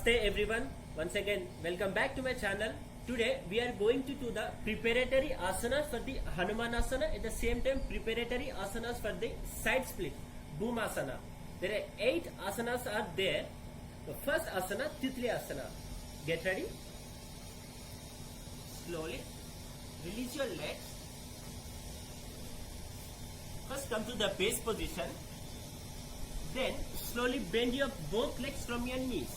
Namaste everyone. Once again, welcome back to my channel. Today we are going to do the preparatory asanas for the Hanumanasana. At the same time, preparatory asanas for the side split, Bhumasana. There are 8 asanas are there. The first asana, Titli Asana. Get ready. Slowly release your legs. First come to the base position. Then slowly bend your both legs from your knees.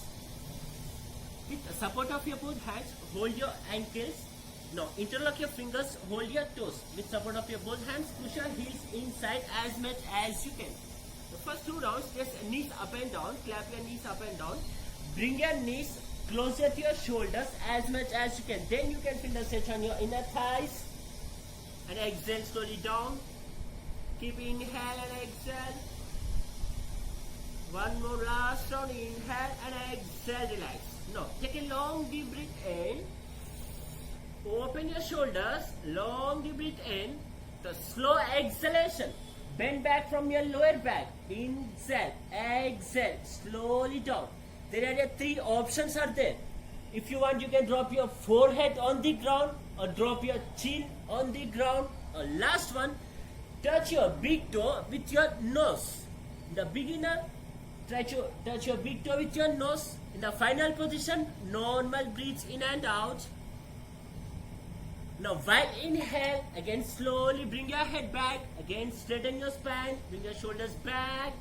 With the support of your both hands, hold your ankles. Now interlock your fingers, hold your toes. With support of your both hands, push your heels inside as much as you can. The first 2 rounds, just knees up and down. Clap your knees up and down. Bring your knees closer to your shoulders as much as you can. Then you can feel the stretch on your inner thighs. And exhale slowly down. Keep inhale and exhale. One more last round. Inhale and exhale. Relax. Now take a long deep breath in. Open your shoulders. Long deep breath in. The slow exhalation. Bend back from your lower back. Inhale. Exhale. Slowly down. There are 3 options are there. If you want, you can drop your forehead on the ground or drop your chin on the ground. Or last one, touch your big toe with your nose. The beginner, try to touch your big toe with your nose. In the final position, normal breathe in and out. Now while inhale, again slowly bring your head back. Again straighten your spine, bring your shoulders back.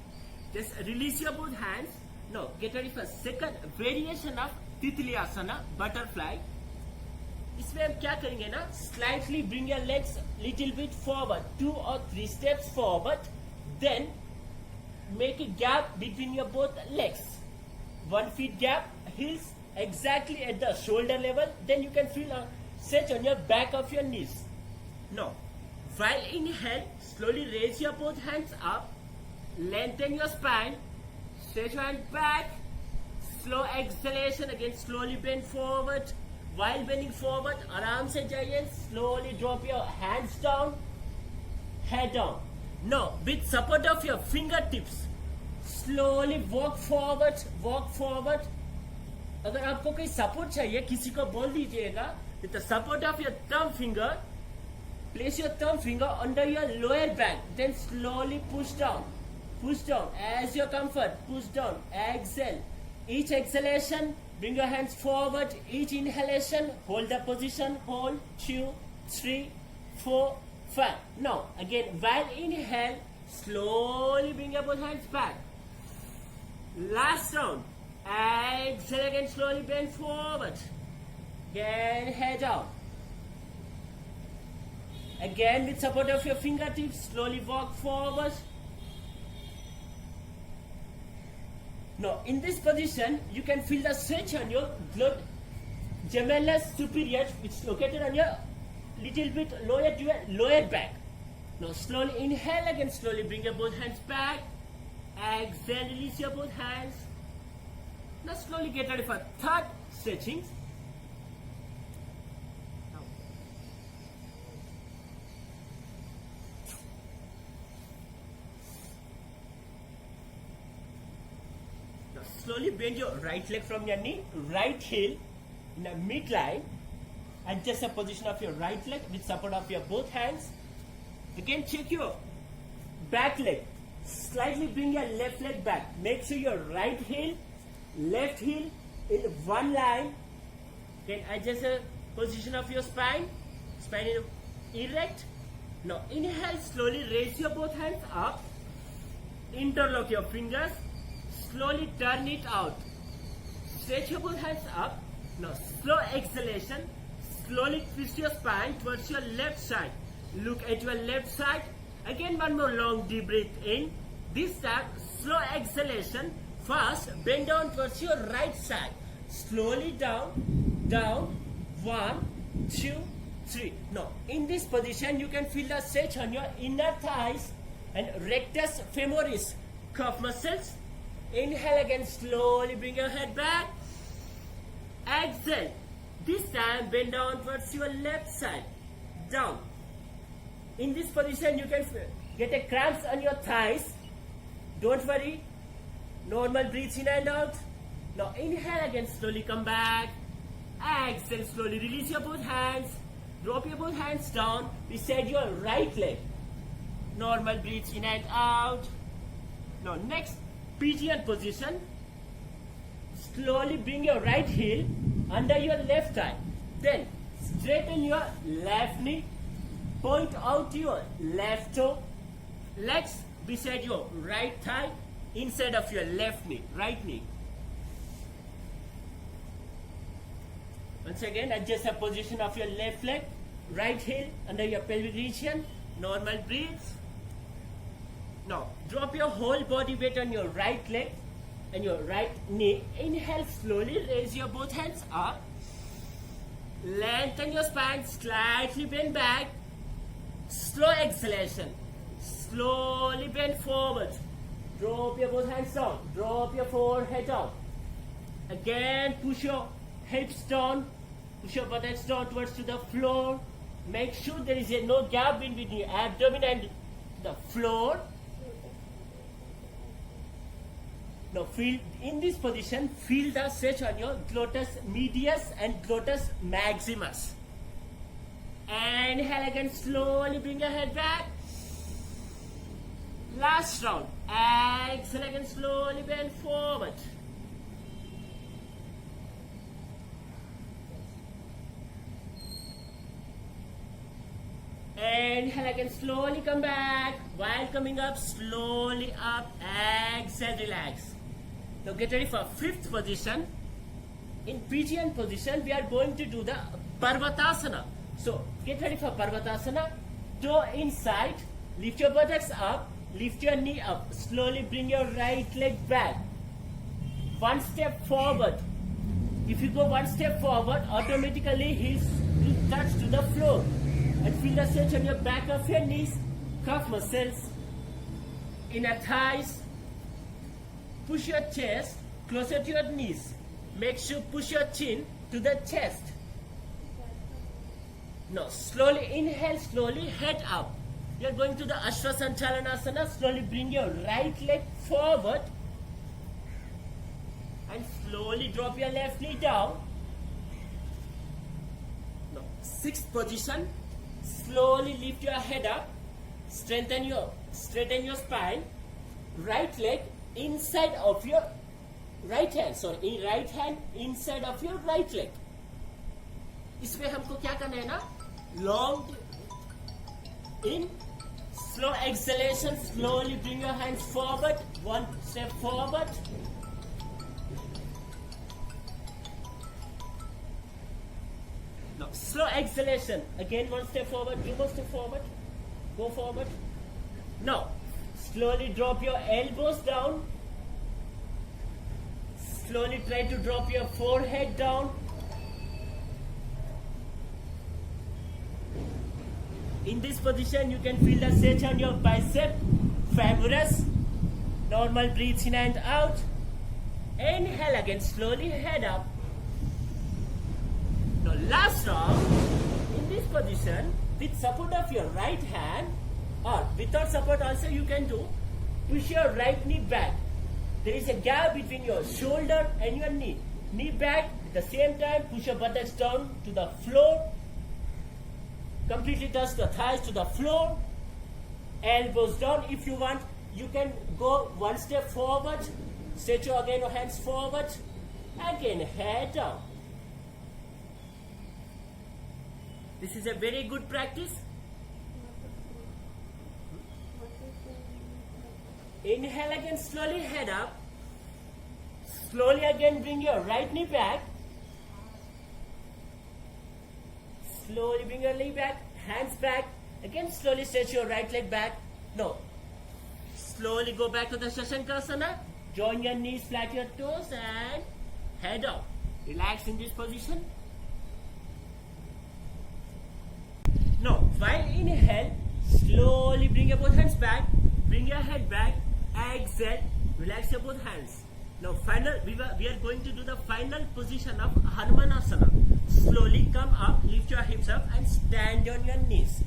Just release your both hands. Now get ready for second variation of Titli Asana, butterfly. इसमें हम क्या करेंगे ना, slightly bring your legs little bit forward, 2 or 3 steps forward. Then make a gap between your both legs. 1 feet gap, heels exactly at the shoulder level. Then you can feel a stretch on your back of your knees. Now, while inhale, slowly raise your both hands up, lengthen your spine, stretch your hand back. Slow exhalation, again slowly bend forward. While bending forward, आराम से जाइए. Slowly drop your hands down, head down. Now, with support of your fingertips, slowly walk forward, walk forward. अगर आपको कोई support चाहिए, किसी को बोल दीजिएगा. With the support of your thumb finger, place your thumb finger under your lower back. Then slowly push down as your comfort. Push down, exhale. Each exhalation, bring your hands forward. Each inhalation, hold the position. Hold 2, 3, 4, 5. Now again, while inhale, slowly bring your both hands back. Last round. Exhale again, slowly bend forward. Again, head down. Again, with support of your fingertips, slowly walk forward. Now, in this position, you can feel the stretch on your gemellus superior, which is located on your little bit lower to your lower back. Now, slowly inhale again, slowly bring your both hands back. Exhale, release your both hands. Now, slowly get ready for third stretching. Slowly bend your right leg from your knee, right heel in a midline. Adjust the position of your right leg with support of your both hands. Again, check your back leg. Slightly bring your left leg back. Make sure your right heel, left heel in one line. Then adjust the position of your spine. Spine is erect. Now inhale, slowly raise your both hands up. Interlock your fingers. Slowly turn it out. Stretch your both hands up. Now slow exhalation. Slowly twist your spine towards your left side. Look at your left side. Again, one more long deep breath in. This time, slow exhalation. First, bend down towards your right side. Slowly down, down. 1, 2, 3. Now, in this position, you can feel the stretch on your inner thighs and rectus femoris calf muscles. Inhale again, slowly bring your head back. Exhale. This time bend down towards your left side. Down. In this position you can get a cramps on your thighs. Don't worry. Normal breathe in and out. Now inhale again, slowly come back. Exhale, slowly release your both hands. Drop your both hands down beside your right leg. Normal breathe in and out. Now next, pigeon position. Slowly bring your right heel under your left thigh. Then straighten your left knee. Point out your left toe. Legs beside your right thigh. Inside of your left knee, right knee. Once again, adjust the position of your left leg. Right heel under your pelvic region. Normal breath. Now, drop your whole body weight on your right leg and your right knee. Inhale slowly, raise your both hands up. Lengthen your spine, slightly bend back. Slow exhalation. Slowly bend forward. Drop your both hands down. Drop your forehead down. Again, push your hips down. Push your buttocks down towards to the floor. Make sure there is no gap between your abdomen and the floor. Now feel in this position, feel the stretch on your gluteus medius and gluteus maximus. Inhale again, slowly bring your head back. Last round. Exhale again, slowly bend forward. Inhale again, slowly come back. While coming up, slowly up. Exhale, relax. Now get ready for fifth position. In pigeon position, we are going to do the Parvatasana. So get ready for Parvatasana. Toe inside. Lift your buttocks up. Lift your knee up. Slowly bring your right leg back. One step forward. If you go one step forward, automatically heels will touch to the floor. And feel the stretch on your back of your knees, calf muscles, inner thighs. Push your chest closer to your knees. Make sure push your chin to the chest. Now slowly inhale, slowly head up. You are going to the Ashwasanchalanasana. Slowly bring your right leg forward and slowly drop your left knee down. Now sixth position. Slowly lift your head up. Straighten your spine. Right leg inside of your right hand. Sorry, right hand inside of your right leg. इसमें हमको क्या करना है ना? Long in. Slow exhalation. Slowly bring your hands forward. One step forward. Now, slow exhalation. Again, one step forward. Two more step forward. Go forward. Now, slowly drop your elbows down. Slowly try to drop your forehead down. In this position, you can feel the stretch on your bicep, femoris. Normal breathe in and out. Inhale again, slowly head up. Now last round, in this position, with support of your right hand, or without support also you can do, push your right knee back. There is a gap between your shoulder and your knee. Knee back, at the same time, push your buttocks down to the floor. Completely touch the thighs to the floor. Elbows down. If you want, you can go one step forward. Stretch your again your hands forward. Again, head down. This is a very good practice. Inhale again, slowly head up. Slowly again bring your right knee back. Slowly bring your knee back, hands back. Again, slowly stretch your right leg back. No. Slowly go back to the Shashankrasana. Join your knees, flat your toes and head up. Relax in this position. Now, while inhale, slowly bring your both hands back. Bring your head back. Exhale. Relax your both hands. Now, we are going to do the final position of Hanumanasana. Slowly come up, lift your hips up and stand on your knees.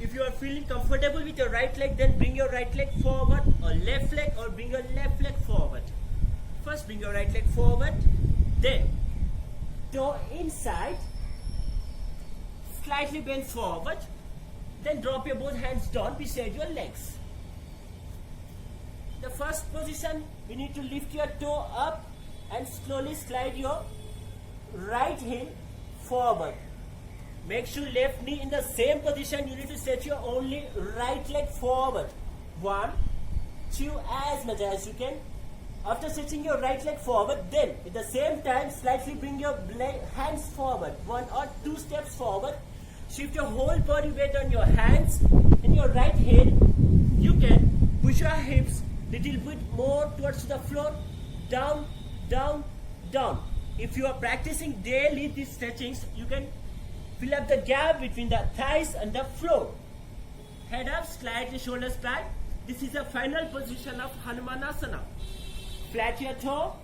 If you are feeling comfortable with your right leg, then bring your right leg forward or left leg, or bring your left leg forward. First, bring your right leg forward. Then, toe inside. Slightly bend forward. Then drop your both hands down beside your legs. The first position, you need to lift your toe up and slowly slide your right heel forward. Make sure left knee in the same position. You need to set your only right leg forward. 1, 2, as much as you can. After setting your right leg forward, then at the same time slightly bring your hands forward. 1 or 2 steps forward. Shift your whole body weight on your hands and your right heel. You can push your hips little bit more towards the floor. Down, down, down. If you are practicing daily these stretchings, you can fill up the gap between the thighs and the floor. Head up, slightly shoulders back. This is the final position of Hanumanasana. Flat your toe.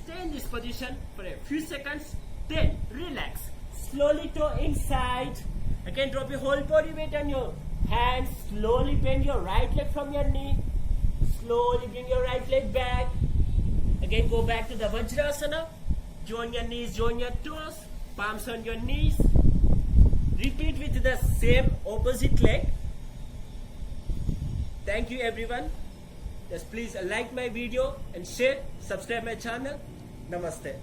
Stay in this position for a few seconds. Then relax. Slowly toe inside. Again, drop your whole body weight on your hands. Slowly bend your right leg from your knee. Slowly bring your right leg back. Again, go back to the Vajrasana. Join your knees, join your toes. Palms on your knees. Repeat with the same opposite leg. Thank you everyone. Just please like my video and share. Subscribe my channel. Namaste.